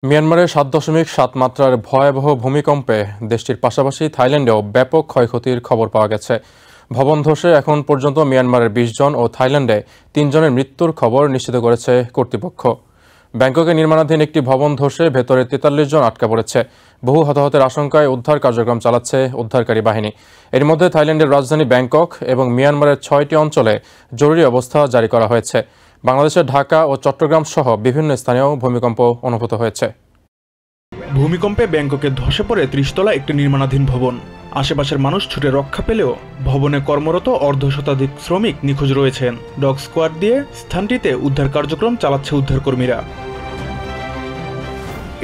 মিয়ানমারের ৭.৭ মাত্রার ভয়াবহ ভূমিকম্পে দেশটির পাশাপাশি থাইল্যান্ডেও ব্যাপক ক্ষয়ক্ষতির খবর পাওয়া গেছে। ভবন ধসে এখন পর্যন্ত মিয়ানমারের ২০ জন ও থাইল্যান্ডে ৩ জনের মৃত্যুর খবর নিশ্চিত করেছে কর্তৃপক্ষ। ব্যাংককে নির্মাণাধীন একটি ভবন ধসে ভেতরে ৪৩ জন আটকা পড়েছে। বহু হতাহতের আশঙ্কায় উদ্ধার কার্যক্রম চালাচ্ছে উদ্ধারকারী বাহিনী। এর মধ্যে থাইল্যান্ডের রাজধানী ব্যাংকক এবং মিয়ানমারের ৬টি অঞ্চলে জরুরি অবস্থা জারি করা হয়েছে। বাংলাদেশের ঢাকা ও চট্টগ্রাম সহ বিভিন্ন স্থানেও ভূমিকম্প অনুভূত হয়েছে। ভূমিকম্পে ব্যাংককে ধসে পড়ে ৩০ তলা একটি নির্মাণাধীন ভবন। আশেপাশের মানুষ ছুটে রক্ষা পেলেও ভবনে কর্মরত অর্ধশতাধিক শ্রমিক নিখোঁজ রয়েছেন। ডগ স্কোয়াড দিয়ে স্থানটিতে উদ্ধার কার্যক্রম চালাচ্ছে উদ্ধারকর্মীরা।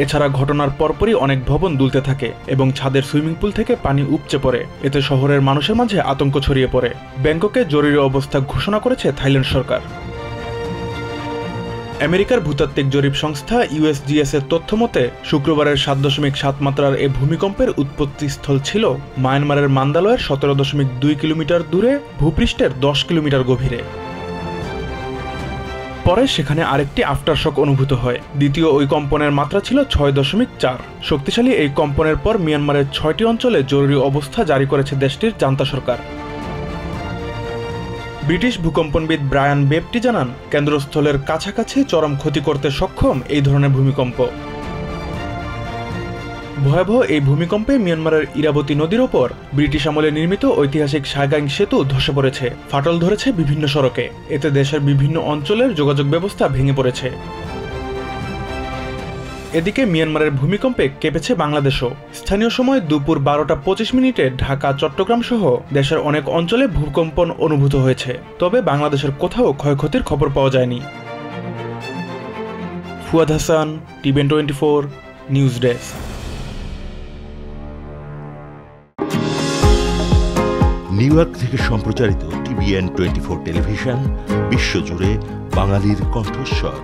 এছাড়া ঘটনার পরপরই অনেক ভবন দুলতে থাকে এবং ছাদের সুইমিং পুল থেকে পানি উপচে পড়ে। এতে শহরের মানুষের মাঝে আতঙ্ক ছড়িয়ে পড়ে। ব্যাংককে জরুরি অবস্থা ঘোষণা করেছে থাইল্যান্ড সরকার। আমেরিকার ভূতাত্ত্বিক জরিপ সংস্থা USGS এর তথ্য মতে শুক্রবারের ৭.৭ মাত্রার এ ভূমিকম্পের উৎপত্তিস্থল ছিল মায়ানমারের মান্দালয়ের ১৭.২ কিলোমিটার দূরে ভূপৃষ্ঠের ১০ কিলোমিটার গভীরে। পরে সেখানে আরেকটি আফটারশক অনুভূত হয়। দ্বিতীয় ওই কম্পনের মাত্রা ছিল ৬.৪। শক্তিশালী এই কম্পনের পর মিয়ানমারের ৬টি অঞ্চলে জরুরি অবস্থা জারি করেছে দেশটির জান্তা সরকার। ব্রিটিশ ভূকম্পনবিদ ব্রায়ান বেপটি জানান, কেন্দ্রস্থলের কাছাকাছি চরম ক্ষতি করতে সক্ষম এই ধরনের ভূমিকম্প। ভয়াবহ এই ভূমিকম্পে মিয়ানমারের ইরাবতী নদীর ওপর ব্রিটিশ আমলে নির্মিত ঐতিহাসিক সাগাইং সেতু ধসে পড়েছে, ফাটল ধরেছে বিভিন্ন সড়কে। এতে দেশের বিভিন্ন অঞ্চলের যোগাযোগ ব্যবস্থা ভেঙে পড়েছে। এদিকে মিয়ানমারের ভূমিকম্পে কেঁপেছে বাংলাদেশও। স্থানীয় সময় দুপুর ১২টা ২৫ মিনিটে ঢাকা, চট্টগ্রাম সহ দেশের অনেক অঞ্চলে ভূকম্পন অনুভূত হয়েছে। তবে বাংলাদেশের কোথাও ক্ষয়ক্ষতির খবর পাওয়া যায়নি। Fuad Hasan, TVN 24 news desk. New York থেকে সম্প্রচারিত TVN 24 টেলিভিশন বিশ্বজুড়ে বাঙালির কণ্ঠস্বর।